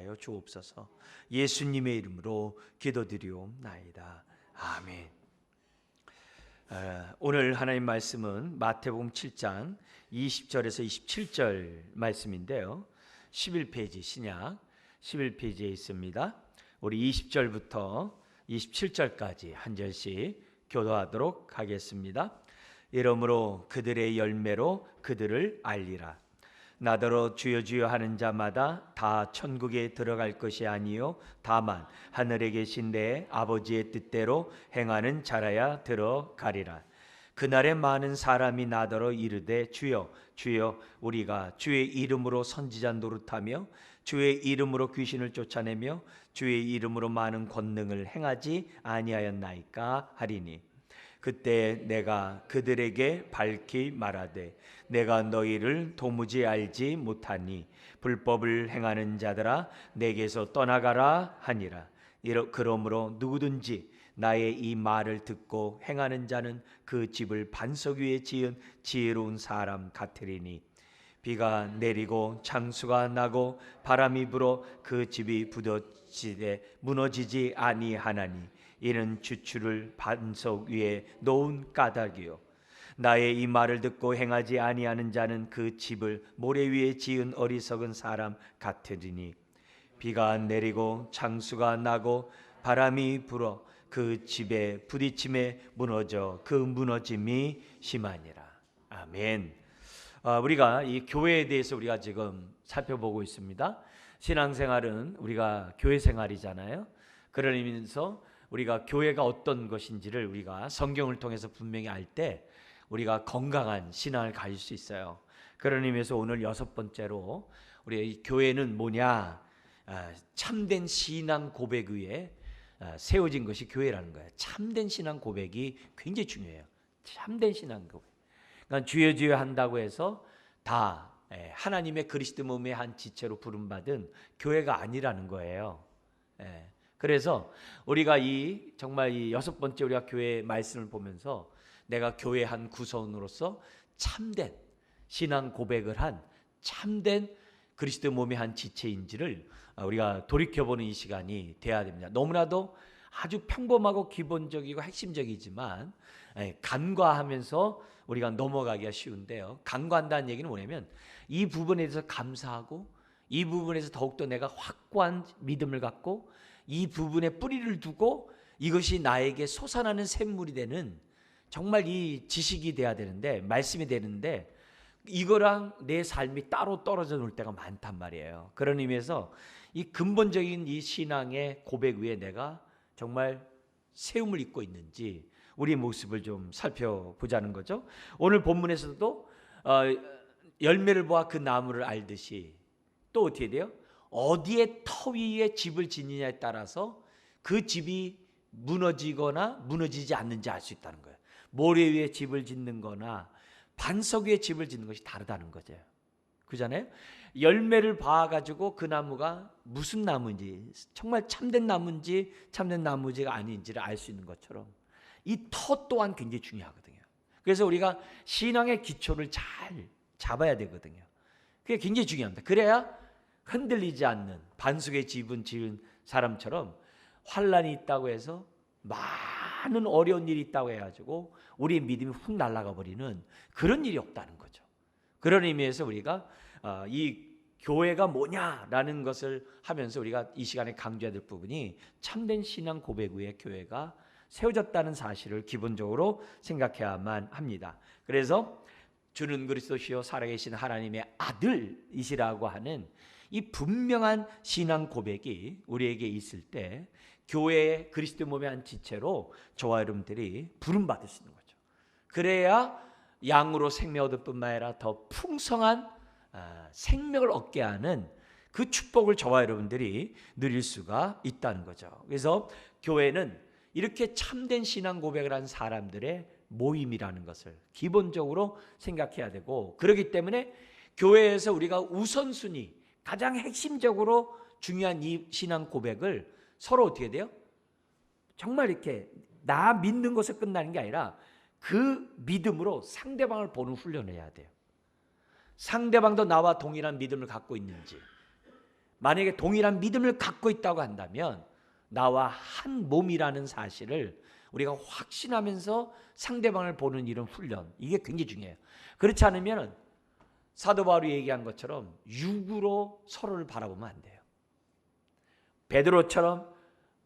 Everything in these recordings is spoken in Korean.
하여 주옵소서. 예수님의 이름으로 기도드리옵나이다. 아멘. 오늘 하나님 말씀은 마태복음 7장 20절에서 27절 말씀인데요. 11페이지 신약 11페이지에 있습니다. 우리 20절부터 27절까지 한 절씩 교도하도록 하겠습니다. 이러므로 그들의 열매로 그들을 알리라. 나더러 주여 주여 하는 자마다 다 천국에 들어갈 것이 아니요 다만 하늘에 계신 내 아버지의 뜻대로 행하는 자라야 들어가리라. 그날에 많은 사람이 나더러 이르되 주여 주여 우리가 주의 이름으로 선지자 노릇하며 주의 이름으로 귀신을 쫓아내며 주의 이름으로 많은 권능을 행하지 아니하였나이까 하리니 그때 내가 그들에게 밝히 말하되 내가 너희를 도무지 알지 못하니 불법을 행하는 자들아 내게서 떠나가라 하니라. 그러므로 누구든지 나의 이 말을 듣고 행하는 자는 그 집을 반석 위에 지은 지혜로운 사람 같으리니 비가 내리고 창수가 나고 바람이 불어 그 집이 부서지되 무너지지 아니하나니 이는 주추를 반석 위에 놓은 까닭이요 나의 이 말을 듣고 행하지 아니하는 자는 그 집을 모래 위에 지은 어리석은 사람 같으리니 비가 내리고 창수가 나고 바람이 불어 그 집에 부딪힘에 무너져 그 무너짐이 심하니라. 아멘. 우리가 이 교회에 대해서 우리가 지금 살펴보고 있습니다. 신앙생활은 우리가 교회 생활이잖아요. 그런 의미에서 우리가 교회가 어떤 것인지를 우리가 성경을 통해서 분명히 알 때 우리가 건강한 신앙을 가질 수 있어요. 그런 의미에서 오늘 6번째로 우리 교회는 뭐냐? 참된 신앙 고백 위에 세워진 것이 교회라는 거예요. 참된 신앙 고백이 굉장히 중요해요. 참된 신앙 고백. 그러니까 주여 주여 한다고 해서 다 하나님의 그리스도 몸의 한 지체로 부름받은 교회가 아니라는 거예요. 그래서 우리가 정말 이 6번째 우리가 교회의 말씀을 보면서 내가 교회 한 구성으로서 참된 신앙 고백을 한 참된 그리스도 몸의 한 지체인지를 우리가 돌이켜보는 이 시간이 돼야 됩니다. 너무나도 아주 평범하고 기본적이고 핵심적이지만 간과하면서 우리가 넘어가기가 쉬운데요. 간과한다는 얘기는 뭐냐면 이 부분에 대해서 감사하고 이 부분에서 더욱더 내가 확고한 믿음을 갖고 이 부분에 뿌리를 두고 이것이 나에게 솟아나는 샘물이 되는 정말 이 지식이 돼야 되는데 말씀이 되는데 이거랑 내 삶이 따로 떨어져 놓을 때가 많단 말이에요. 그런 의미에서 이 근본적인 이 신앙의 고백 위에 내가 정말 세움을 입고 있는지 우리의 모습을 좀 살펴보자는 거죠. 오늘 본문에서도 열매를 보아 그 나무를 알듯이 또 어떻게 돼요? 어디에 터 위에 집을 짓느냐에 따라서 그 집이 무너지거나 무너지지 않는지 알 수 있다는 거예요. 모래 위에 집을 짓는 거나 반석 위에 집을 짓는 것이 다르다는 거죠. 그잖아요. 열매를 봐가지고 그 나무가 무슨 나무인지 정말 참된 나무인지 참된 나무지가 아닌지를 알 수 있는 것처럼 이 터 또한 굉장히 중요하거든요. 그래서 우리가 신앙의 기초를 잘 잡아야 되거든요. 그게 굉장히 중요합니다. 그래야 흔들리지 않는 반석의 집은 지은 사람처럼 환란이 있다고 해서 많은 어려운 일이 있다고 해가지고 우리의 믿음이 훅 날아가 버리는 그런 일이 없다는 거죠. 그런 의미에서 우리가 이 교회가 뭐냐라는 것을 하면서 우리가 이 시간에 강조해야 될 부분이 참된 신앙 고백 위에 교회가 세워졌다는 사실을 기본적으로 생각해야만 합니다. 그래서 주는 그리스도시요 살아계신 하나님의 아들이시라고 하는 이 분명한 신앙 고백이 우리에게 있을 때 교회의 그리스도 몸의 한 지체로 저와 여러분들이 부름받을 수 있는 거죠. 그래야 양으로 생명 얻을 뿐만 아니라 더 풍성한 생명을 얻게 하는 그 축복을 저와 여러분들이 누릴 수가 있다는 거죠. 그래서 교회는 이렇게 참된 신앙 고백을 한 사람들의 모임이라는 것을 기본적으로 생각해야 되고, 그렇기 때문에 교회에서 우리가 우선순위 가장 핵심적으로 중요한 이 신앙 고백을 서로 어떻게 돼요? 정말 이렇게 나 믿는 것에 끝나는 게 아니라 그 믿음으로 상대방을 보는 훈련을 해야 돼요. 상대방도 나와 동일한 믿음을 갖고 있는지, 만약에 동일한 믿음을 갖고 있다고 한다면 나와 한 몸이라는 사실을 우리가 확신하면서 상대방을 보는 이런 훈련, 이게 굉장히 중요해요. 그렇지 않으면 사도 바울이 얘기한 것처럼 육으로 서로를 바라보면 안 돼요. 베드로처럼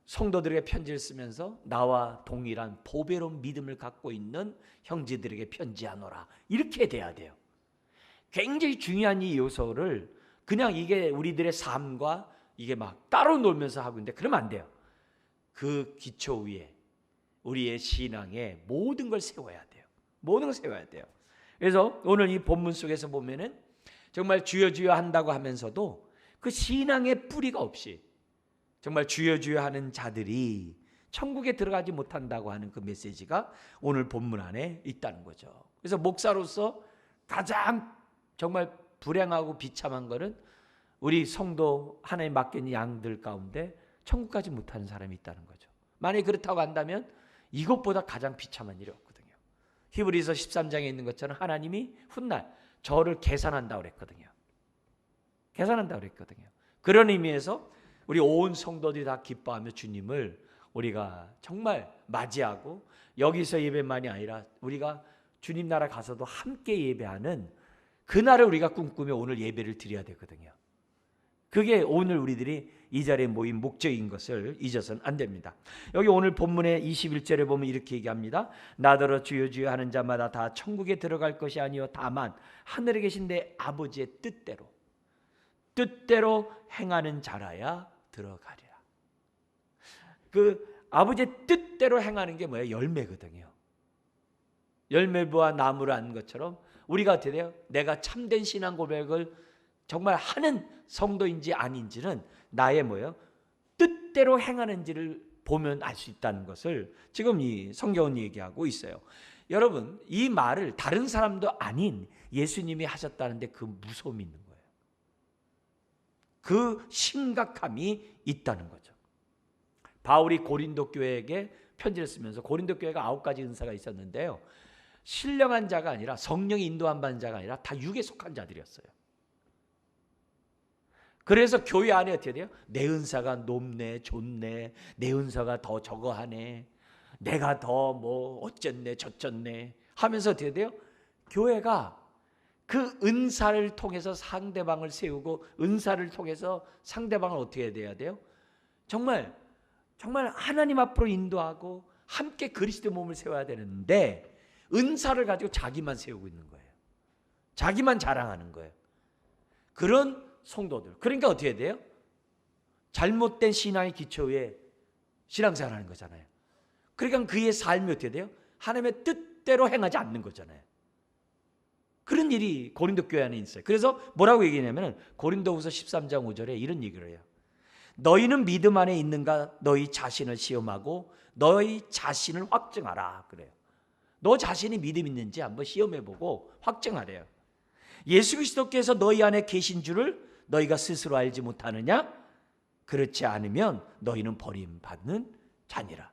성도들에게 편지를 쓰면서 나와 동일한 보배로운 믿음을 갖고 있는 형제들에게 편지하노라, 이렇게 돼야 돼요. 굉장히 중요한 이 요소를 그냥 이게 우리들의 삶과 이게 막 따로 놀면서 하고 있는데 그러면 안 돼요. 그 기초 위에 우리의 신앙에 모든 걸 세워야 돼요. 모든 걸 세워야 돼요. 그래서 오늘 이 본문 속에서 보면은 정말 주여 주여 한다고 하면서도 그 신앙의 뿌리가 없이 정말 주여 주여 하는 자들이 천국에 들어가지 못한다고 하는 그 메시지가 오늘 본문 안에 있다는 거죠. 그래서 목사로서 가장 정말 불행하고 비참한 것은 우리 성도 하나님 맡긴 양들 가운데 천국 가지 못하는 사람이 있다는 거죠. 만약에 그렇다고 한다면 이것보다 가장 비참한 일이 없거든요. 히브리서 13장에 있는 것처럼 하나님이 훗날 저를 계산한다고 그랬거든요. 계산한다고 그랬거든요. 그런 의미에서 우리 온 성도들이 다 기뻐하며 주님을 우리가 정말 맞이하고 여기서 예배만이 아니라 우리가 주님 나라 가서도 함께 예배하는 그날을 우리가 꿈꾸며 오늘 예배를 드려야 되거든요. 그게 오늘 우리들이 이 자리에 모인 목적인 것을 잊어서는 안 됩니다. 여기 오늘 본문의 21절에 보면 이렇게 얘기합니다. 나더러 주여 주여 하는 자마다 다 천국에 들어갈 것이 아니요 다만 하늘에 계신 내 아버지의 뜻대로 행하는 자라야 들어가리라. 그 아버지의 뜻대로 행하는 게 뭐예요? 열매거든요. 열매부와 나무를 안 것처럼 우리가 어떻게 돼요? 내가 참된 신앙 고백을 정말 하는 성도인지 아닌지는 나의 뭐예요? 뜻대로 행하는지를 보면 알 수 있다는 것을 지금 이 성경은 얘기하고 있어요. 여러분, 이 말을 다른 사람도 아닌 예수님이 하셨다는데 그 무서움이 있는 거예요. 그 심각함이 있다는 거죠. 바울이 고린도 교회에게 편지를 쓰면서 고린도 교회가 9가지 은사가 있었는데요. 신령한 자가 아니라 성령이 인도한 받은 자가 아니라 다 육에 속한 자들이었어요. 그래서 교회 안에 어떻게 돼요? 내 은사가 높네, 좋네, 내 은사가 더 저거 하네, 내가 더 뭐 어쨌네 저쨌네 하면서 어떻게 돼요? 교회가 그 은사를 통해서 상대방을 세우고 은사를 통해서 상대방을 어떻게 해야 돼요? 정말 하나님 앞으로 인도하고 함께 그리스도 몸을 세워야 되는데 은사를 가지고 자기만 세우고 있는 거예요. 자기만 자랑하는 거예요. 그런 성도들. 그러니까 어떻게 해야 돼요? 잘못된 신앙의 기초에 신앙생활하는 거잖아요. 그러니까 그의 삶이 어떻게 돼요? 하나님의 뜻대로 행하지 않는 거잖아요. 그런 일이 고린도 교회 안에 있어요. 그래서 뭐라고 얘기하냐면 고린도후서 13장 5절에 이런 얘기를 해요. 너희는 믿음 안에 있는가? 너희 자신을 시험하고 너희 자신을 확증하라 그래요. 너 자신이 믿음 있는지 한번 시험해보고 확증하래요. 예수 그리스도께서 너희 안에 계신 줄을 너희가 스스로 알지 못하느냐? 그렇지 않으면 너희는 버림받는 자니라.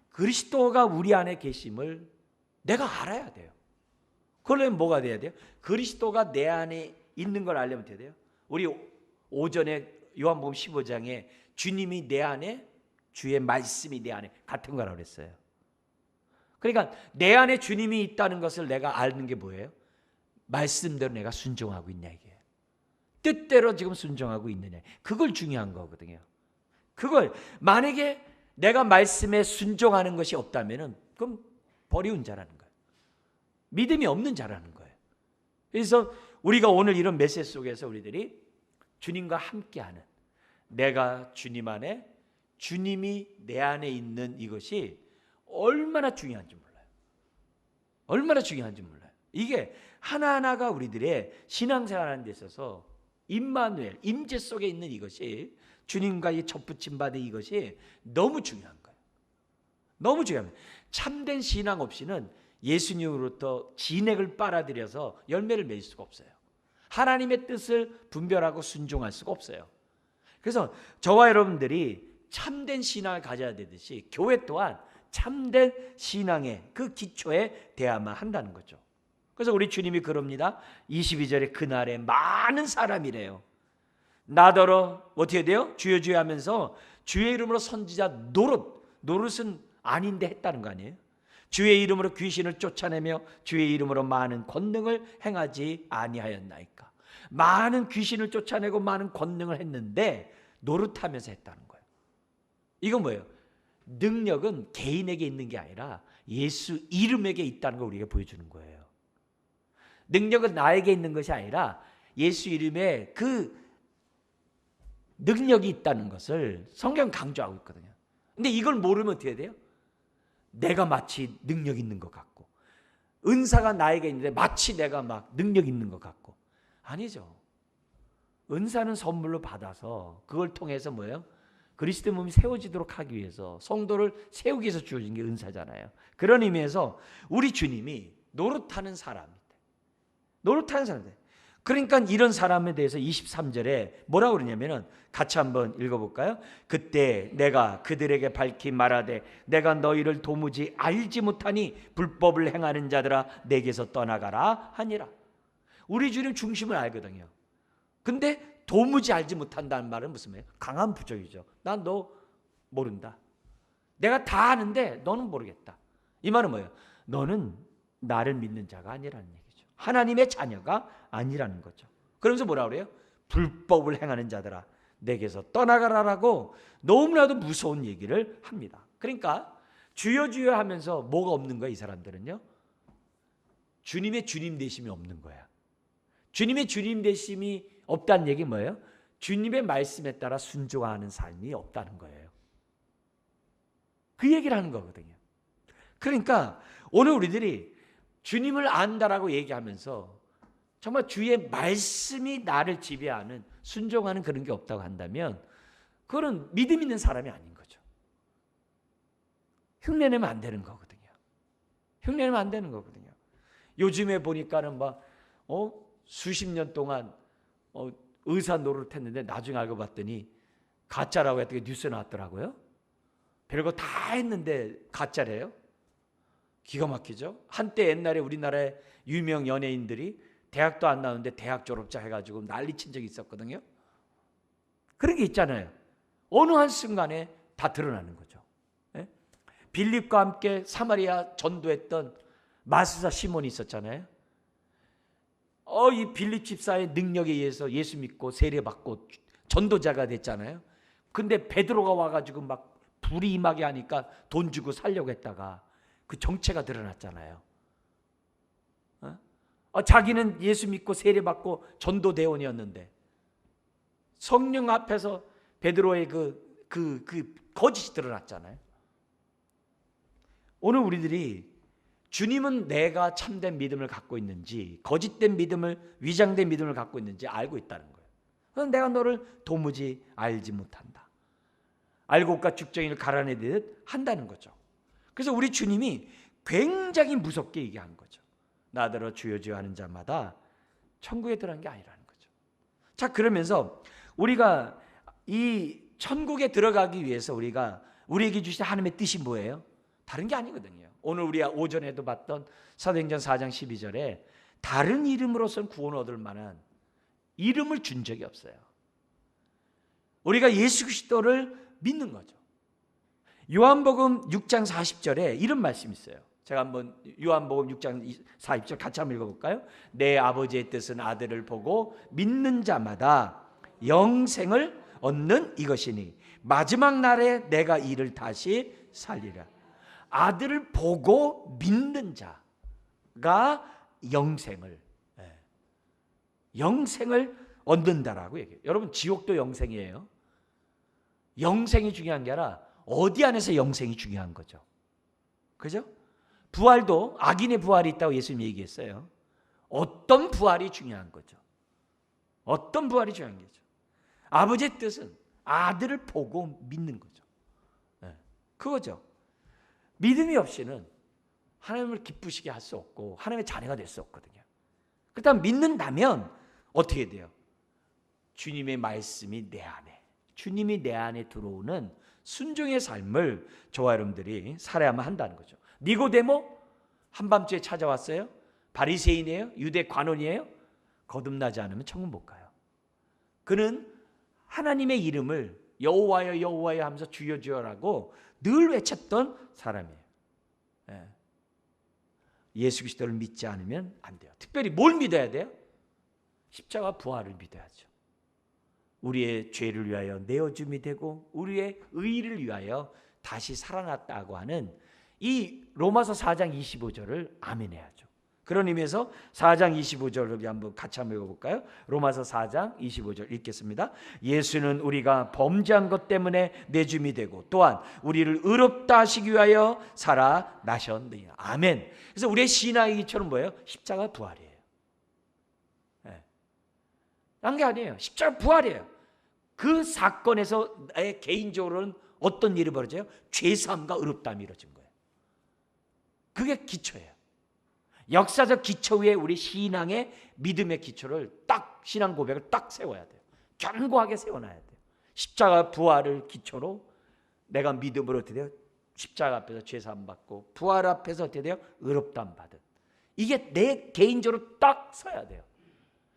그리스도가 우리 안에 계심을 내가 알아야 돼요. 그러려면 뭐가 돼야 돼요? 그리스도가 내 안에 있는 걸 알려면 어떻게 돼요? 우리 오전에 요한복음 15장에 주님이 내 안에, 주의 말씀이 내 안에 같은 거라고 그랬어요. 그러니까 내 안에 주님이 있다는 것을 내가 아는 게 뭐예요? 말씀대로 내가 순종하고 있냐 이게. 뜻대로 지금 순종하고 있느냐. 그걸 중요한 거거든요. 그걸 만약에 내가 말씀에 순종하는 것이 없다면은 그럼 버리운 자라는 거예요. 믿음이 없는 자라는 거예요. 그래서 우리가 오늘 이런 메시지 속에서 우리들이 주님과 함께하는, 내가 주님 안에, 주님이 내 안에 있는 이것이 얼마나 중요한지 몰라요. 얼마나 중요한지 몰라요. 이게 하나하나가 우리들의 신앙생활하는 데 있어서 임마누엘, 임재 속에 있는 이것이, 주님과의 접붙임 받은 이것이 너무 중요한 거예요. 너무 중요합니다. 참된 신앙 없이는 예수님으로부터 진액을 빨아들여서 열매를 맺을 수가 없어요. 하나님의 뜻을 분별하고 순종할 수가 없어요. 그래서 저와 여러분들이 참된 신앙을 가져야 되듯이 교회 또한 참된 신앙의 그 기초에 대야만 한다는 거죠. 그래서 우리 주님이 그럽니다. 22절에 그날에 많은 사람이래요. 나더러 어떻게 돼요? 주여 주여 하면서 주의 이름으로 선지자 노릇은 아닌데 했다는 거 아니에요? 주의 이름으로 귀신을 쫓아내며 주의 이름으로 많은 권능을 행하지 아니하였나이까. 많은 귀신을 쫓아내고 많은 권능을 했는데 노릇하면서 했다는 거예요. 이건 뭐예요? 능력은 개인에게 있는 게 아니라 예수 이름에게 있다는 걸 우리가 보여주는 거예요. 능력은 나에게 있는 것이 아니라 예수 이름에 그 능력이 있다는 것을 성경 강조하고 있거든요. 근데 이걸 모르면 어떻게 돼요? 내가 마치 능력 있는 것 같고, 은사가 나에게 있는데 마치 내가 막 능력 있는 것 같고. 아니죠. 은사는 선물로 받아서 그걸 통해서 뭐예요? 그리스도의 몸이 세워지도록 하기 위해서, 성도를 세우기 위해서 주어진 게 은사잖아요. 그런 의미에서 우리 주님이 노릇하는 사람입니다. 노릇하는 사람들. 그러니까 이런 사람에 대해서 23절에 뭐라고 그러냐면은, 같이 한번 읽어볼까요? 그때 내가 그들에게 밝히 말하되 내가 너희를 도무지 알지 못하니 불법을 행하는 자들아 내게서 떠나가라 하니라. 우리 주님 중심을 알거든요. 근데 도무지 알지 못한다는 말은 무슨 말이에요? 강한 부정이죠. 난 너 모른다. 내가 다 아는데 너는 모르겠다. 이 말은 뭐예요? 너는 나를 믿는 자가 아니라는 얘기죠. 하나님의 자녀가 아니라는 거죠. 그러면서 뭐라 그래요? 불법을 행하는 자들아 내게서 떠나가라라고 너무나도 무서운 얘기를 합니다. 그러니까 주여 주여 하면서 뭐가 없는 거야? 이 사람들은요, 주님의 주님 되심이 없는 거야. 주님의 주님 되심이 없다는 얘기 뭐예요? 주님의 말씀에 따라 순종하는 삶이 없다는 거예요. 그 얘기를 하는 거거든요. 그러니까 오늘 우리들이 주님을 안다라고 얘기하면서 정말 주의 말씀이 나를 지배하는, 순종하는 그런 게 없다고 한다면 그거는 믿음 있는 사람이 아닌 거죠. 흉내내면 안 되는 거거든요. 흉내내면 안 되는 거거든요. 요즘에 보니까는 막 수십 년 동안 의사 노릇했는데 나중에 알고 봤더니 가짜라고 했더니 뉴스에 나왔더라고요. 별거 다 했는데 가짜래요. 기가 막히죠. 한때 옛날에 우리나라의 유명 연예인들이 대학도 안 나오는데 대학 졸업자 해가지고 난리 친 적이 있었거든요. 그런 게 있잖아요. 어느 한순간에 다 드러나는 거죠. 예? 빌립과 함께 사마리아 전도했던 마술사 시몬이 있었잖아요. 이 빌립 집사의 능력에 의해서 예수 믿고 세례받고 전도자가 됐잖아요. 근데 베드로가 와가지고 막 불이 임하게 하니까 돈 주고 살려고 했다가 그 정체가 드러났잖아요. 자기는 예수 믿고 세례받고 전도대원이었는데 성령 앞에서 베드로의 그 거짓이 드러났잖아요. 오늘 우리들이 주님은 내가 참된 믿음을 갖고 있는지 거짓된 믿음을, 위장된 믿음을 갖고 있는지 알고 있다는 거예요. 그래서 내가 너를 도무지 알지 못한다. 알곡과 죽정이를 갈아내듯 한다는 거죠. 그래서 우리 주님이 굉장히 무섭게 얘기한 거죠. 나더러 주여 주여 하는 자마다 천국에 들어간 게 아니라는 거죠. 자, 그러면서 우리가 이 천국에 들어가기 위해서 우리에게 주신 하나님의 뜻이 뭐예요? 다른 게 아니거든요. 오늘 우리가 오전에도 봤던 사도행전 4장 12절에 다른 이름으로서는 구원을 얻을 만한 이름을 준 적이 없어요. 우리가 예수 그리스도를 믿는 거죠. 요한복음 6장 40절에 이런 말씀이 있어요. 제가 한번 요한복음 6장 40절 같이 한번 읽어볼까요? 내 아버지의 뜻은 아들을 보고 믿는 자마다 영생을 얻는 이것이니 마지막 날에 내가 이를 다시 살리라. 아들을 보고 믿는 자가 영생을 얻는다라고 얘기해요. 여러분, 지옥도 영생이에요. 영생이 중요한 게 아니라 어디 안에서 영생이 중요한 거죠. 그죠? 부활도 악인의 부활이 있다고 예수님이 얘기했어요. 어떤 부활이 중요한 거죠. 어떤 부활이 중요한 거죠. 아버지의 뜻은 아들을 보고 믿는 거죠. 그거죠. 믿음이 없이는 하나님을 기쁘시게 할 수 없고 하나님의 자녀가 될 수 없거든요. 그렇다면 믿는다면 어떻게 돼요? 주님의 말씀이 내 안에, 주님이 내 안에 들어오는 순종의 삶을 저와 여러분들이 살아야만 한다는 거죠. 니고데모 한밤중에 찾아왔어요. 바리새인이에요? 유대 관원이에요? 거듭나지 않으면 천국 못 가요. 그는 하나님의 이름을 여호와여 여호와여 하면서 주여 주여라고 늘 외쳤던 사람이에요. 예수 그리스도를 믿지 않으면 안 돼요. 특별히 뭘 믿어야 돼요? 십자가 부활을 믿어야죠. 우리의 죄를 위하여 내어줌이 되고 우리의 의를 위하여 다시 살아났다고 하는 이 로마서 4장 25절을 아멘해야죠. 그런 의미에서 4장 25절을 한번 같이 한번 읽어볼까요? 로마서 4장 25절 읽겠습니다. 예수는 우리가 범죄한 것 때문에 내줌이 되고 또한 우리를 의롭다 하시기 위하여 살아나셨느니라. 아멘. 그래서 우리의 신앙의 기초는 뭐예요? 십자가 부활이에요. 딴 게 아니에요. 십자가 부활이에요. 그 사건에서 내 개인적으로는 어떤 일이 벌어져요? 죄사함과 의롭다함이 이루어진 거예요. 그게 기초예요. 역사적 기초 위에 우리 신앙의 믿음의 기초를 딱 신앙 고백을 딱 세워야 돼요. 견고하게 세워놔야 돼요. 십자가 부활을 기초로 내가 믿음으로 어떻게 돼요? 십자가 앞에서 죄사함 받고 부활 앞에서 어떻게 돼요? 의롭다함 받은. 이게 내 개인적으로 딱 서야 돼요.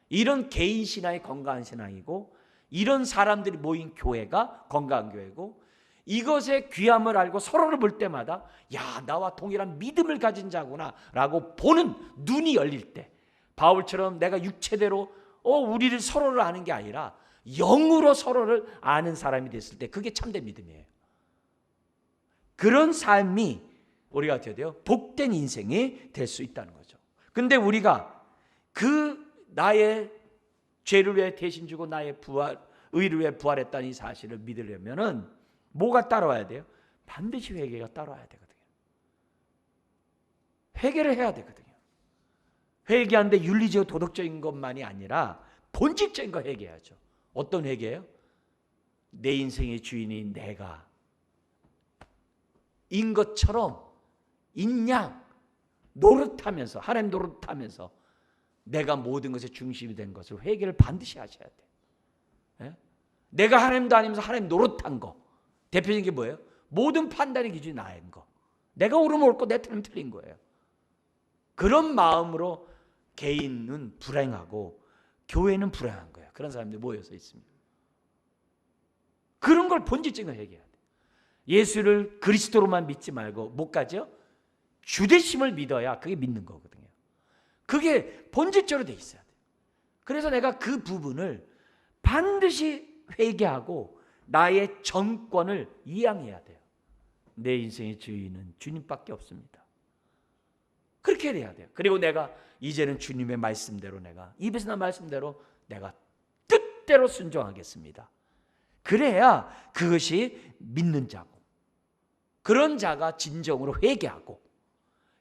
이런 개인 신앙이 건강한 신앙이고 이런 사람들이 모인 교회가 건강한 교회고 이것의 귀함을 알고 서로를 볼 때마다 야 나와 동일한 믿음을 가진 자구나 라고 보는 눈이 열릴 때 바울처럼 내가 육체대로 우리를 서로를 아는 게 아니라 영으로 서로를 아는 사람이 됐을 때 그게 참된 믿음이에요. 그런 삶이 우리가 어떻게 돼요? 복된 인생이 될 수 있다는 거죠. 근데 우리가 그 나의 죄를 위해 대신 주고 나의 부활, 의를 위해 부활했다는 이 사실을 믿으려면은 뭐가 따라와야 돼요? 반드시 회개가 따라와야 되거든요. 회개를 해야 되거든요. 회개하는데 윤리적 도덕적인 것만이 아니라 본질적인 거 회개해야죠. 어떤 회개예요? 내 인생의 주인인 내가 인 것처럼 인양 노릇하면서 하나님 노릇하면서 내가 모든 것의 중심이 된 것을 회개를 반드시 하셔야 돼요. 내가 하나님도 아니면서 하나님 노릇한 거 대표적인 게 뭐예요? 모든 판단의 기준이 나인 거. 내가 옳으면 옳고 내 틀리면 틀린 거예요. 그런 마음으로 개인은 불행하고 교회는 불행한 거예요. 그런 사람들이 모여서 있습니다. 그런 걸 본질적으로 회개해야 돼요. 예수를 그리스도로만 믿지 말고 못 가죠? 주되심을 믿어야 그게 믿는 거거든요. 그게 본질적으로 돼 있어야 돼요. 그래서 내가 그 부분을 반드시 회개하고 나의 정권을 이양해야 돼요. 내 인생의 주인은 주님밖에 없습니다. 그렇게 해야 돼요. 그리고 내가 이제는 주님의 말씀대로 내가 입에서 난 말씀대로 내가 뜻대로 순종하겠습니다. 그래야 그것이 믿는 자고 그런 자가 진정으로 회개하고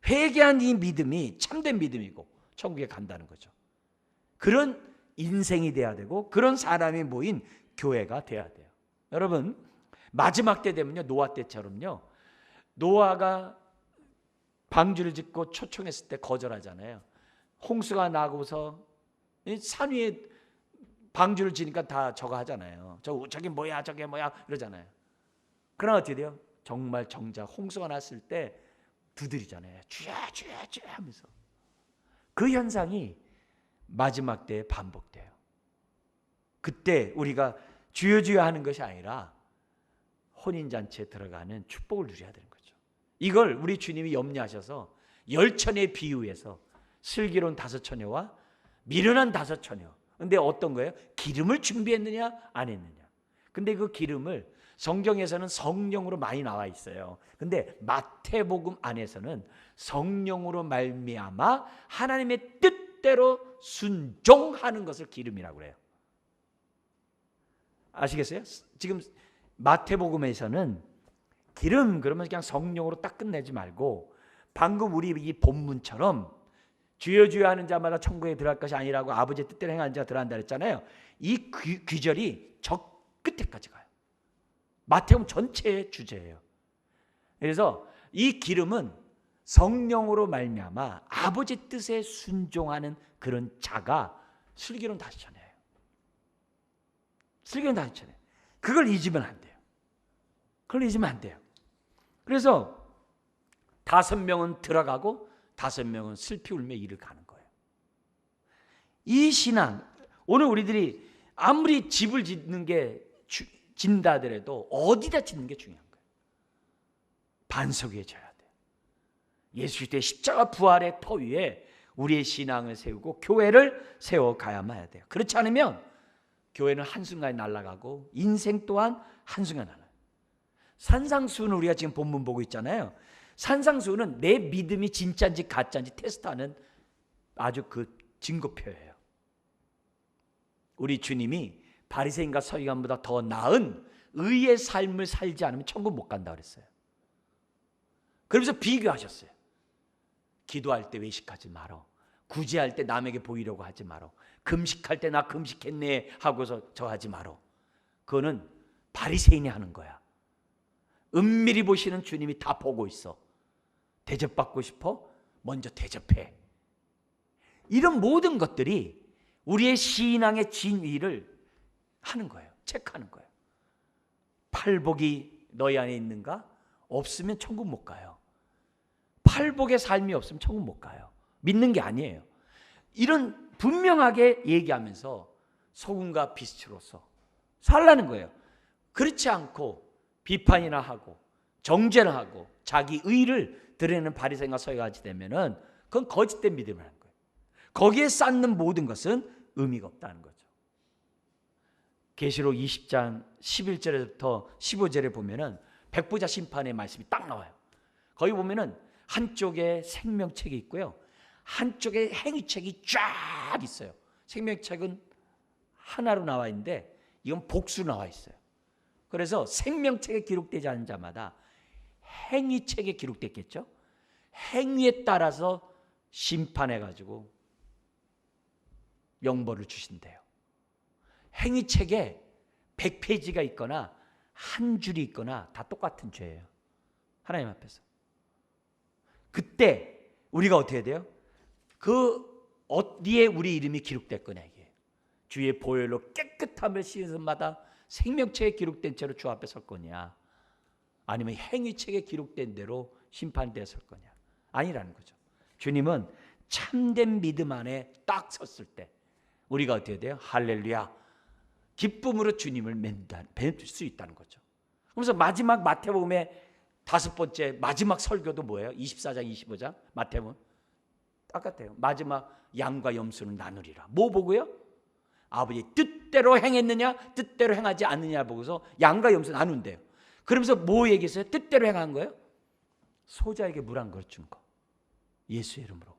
회개한 이 믿음이 참된 믿음이고 천국에 간다는 거죠. 그런 인생이 돼야 되고 그런 사람이 모인 교회가 돼야 돼요. 여러분 마지막 때 되면요 노아 때처럼요 노아가 방주를 짓고 초청했을 때 거절하잖아요. 홍수가 나고서 산 위에 방주를 지니까 다 저거 하잖아요. 저게 뭐야 저게 뭐야 이러잖아요. 그러나 어떻게 돼요? 정말 정작 홍수가 났을 때 두드리잖아요. 주야 주야 주야 하면서. 그 현상이 마지막 때에 반복돼요. 그때 우리가 주여 주여 하는 것이 아니라 혼인잔치에 들어가는 축복을 누려야 되는 거죠. 이걸 우리 주님이 염려하셔서 열처녀의 비유에서 슬기로운 5처녀와 미련한 5처녀. 근데 어떤 거예요? 기름을 준비했느냐 안 했느냐. 근데 그 기름을 성경에서는 성령으로 많이 나와 있어요. 근데 마태복음 안에서는 성령으로 말미암아 하나님의 뜻대로 순종하는 것을 기름이라고 그래요. 아시겠어요? 지금 마태복음에서는 기름 그러면 그냥 성령으로 딱 끝내지 말고 방금 우리 이 본문처럼 주여 주여 하는 자마다 천국에 들어갈 것이 아니라고 아버지의 뜻대로 행하는 자가 들어간다 그랬잖아요. 이 귀절이 저 끝에까지 가요. 마태복음 전체의 주제예요. 그래서 이 기름은 성령으로 말미암아 아버지 뜻에 순종하는 그런 자가 슬기로운 5처녀예요. 슬기로운 5처녀. 그걸 잊으면 안 돼요. 그걸 잊으면 안 돼요. 그래서 5명은 들어가고 5명은 슬피 울며 이를 가는 거예요. 이 신앙 오늘 우리들이 아무리 집을 짓는 게 진다 하더라도 어디다 짓는 게 중요한 거예요. 반석 위에 져야 돼요. 예수 그리스도의 십자가 부활의 터 위에 우리의 신앙을 세우고 교회를 세워가야만 해야 돼요. 그렇지 않으면 교회는 한순간에 날아가고 인생 또한 한순간에 날아가요. 산상수훈을 우리가 지금 본문 보고 있잖아요. 산상수훈은 내 믿음이 진짜인지 가짜인지 테스트하는 아주 그 증거표예요. 우리 주님이 바리새인과 서기관보다 더 나은 의의 삶을 살지 않으면 천국 못 간다 그랬어요. 그러면서 비교하셨어요. 기도할 때 외식하지 말어. 구제할 때 남에게 보이려고 하지 말어. 금식할 때 나 금식했네 하고서 저 하지 말어. 그거는 바리새인이 하는 거야. 은밀히 보시는 주님이 다 보고 있어. 대접받고 싶어? 먼저 대접해. 이런 모든 것들이 우리의 신앙의 진위를 하는 거예요. 체크하는 거예요. 팔복이 너희 안에 있는가? 없으면 천국 못 가요. 팔복의 삶이 없으면 천국 못 가요. 믿는 게 아니에요. 이런 분명하게 얘기하면서 소금과 빛으로서 살라는 거예요. 그렇지 않고 비판이나 하고 정죄나 하고 자기 의를 드러내는 바리새인과 서기관이 되면은 그건 거짓된 믿음을 하는 거예요. 거기에 쌓는 모든 것은 의미가 없다는 거죠. 계시록 20장 11절부터 15절에 보면은 백보자 심판의 말씀이 딱 나와요. 거기 보면은 한쪽에 생명책이 있고요. 한쪽에 행위책이 쫙 있어요. 생명책은 하나로 나와 있는데 이건 복수로 나와 있어요. 그래서 생명책에 기록되지 않은 자마다 행위책에 기록됐겠죠. 행위에 따라서 심판해가지고 영벌을 주신대요. 행위책에 100페이지가 있거나 한 줄이 있거나 다 똑같은 죄예요. 하나님 앞에서. 그때 우리가 어떻게 해야 돼요? 그 어디에 우리 이름이 기록될 거냐 이게. 주의 보혈로 깨끗함을 씻음마다 생명책에 기록된 채로 주 앞에 설 거냐, 아니면 행위책에 기록된 대로 심판대에 설 거냐. 아니라는 거죠. 주님은 참된 믿음 안에 딱 섰을 때 우리가 어떻게 돼요? 할렐루야, 기쁨으로 주님을 뵐 수 있다는 거죠. 그래서 마지막 마태복음의 5번째 마지막 설교도 뭐예요? 24장 25장 마태복음 똑같아요. 마지막 양과 염소는 나누리라. 뭐 보고요? 아버지 뜻대로 행했느냐 뜻대로 행하지 않느냐 보고서 양과 염소 나눈대요. 그러면서 뭐 얘기했어요? 뜻대로 행한 거예요? 소자에게 물 한 그릇 준 거. 예수의 이름으로.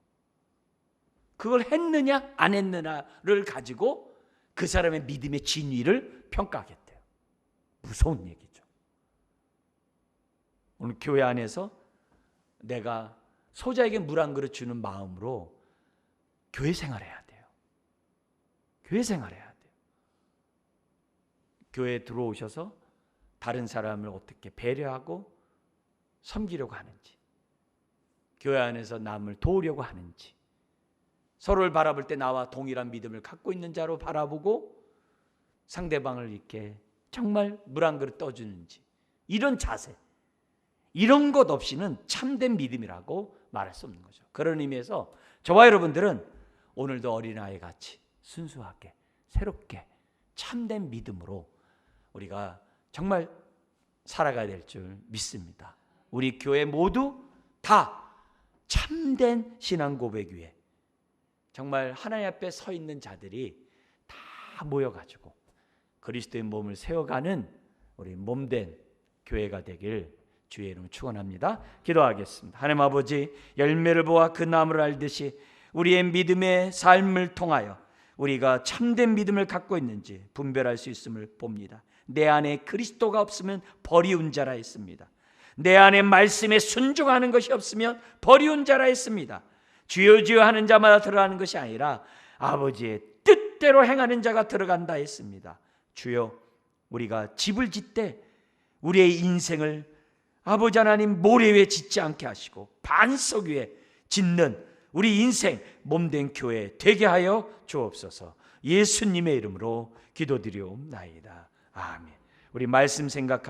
그걸 했느냐 안 했느냐를 가지고 그 사람의 믿음의 진위를 평가하겠대요. 무서운 얘기죠. 오늘 교회 안에서 내가 소자에게 물 한 그릇 주는 마음으로 교회 생활해야 돼요. 교회 생활해야 돼요. 교회에 들어오셔서 다른 사람을 어떻게 배려하고 섬기려고 하는지, 교회 안에서 남을 도우려고 하는지, 서로를 바라볼 때 나와 동일한 믿음을 갖고 있는 자로 바라보고 상대방을 이렇게 정말 물 한 그릇 떠주는지, 이런 자세, 이런 것 없이는 참된 믿음이라고 말할 수 없는 거죠. 그런 의미에서 저와 여러분들은 오늘도 어린아이 같이 순수하게 새롭게 참된 믿음으로 우리가 정말 살아가야 될 줄 믿습니다. 우리 교회 모두 다 참된 신앙 고백 위에 정말 하나님 앞에 서 있는 자들이 다 모여가지고 그리스도의 몸을 세워가는 우리 몸된 교회가 되길 주의 이름으로 축원합니다. 기도하겠습니다. 하나님 아버지, 열매를 보아 그 나무를 알듯이 우리의 믿음의 삶을 통하여 우리가 참된 믿음을 갖고 있는지 분별할 수 있음을 봅니다. 내 안에 그리스도가 없으면 버리운 자라 했습니다. 내 안에 말씀에 순종하는 것이 없으면 버리운 자라 했습니다. 주여 주여 하는 자마다 들어가는 것이 아니라 아버지의 뜻대로 행하는 자가 들어간다 했습니다. 주여, 우리가 집을 짓되 우리의 인생을 아버지 하나님 모래 위에 짓지 않게 하시고 반석 위에 짓는 우리 인생 몸된 교회 되게 하여 주옵소서. 예수님의 이름으로 기도드리옵나이다. 아멘. 우리 말씀 생각하며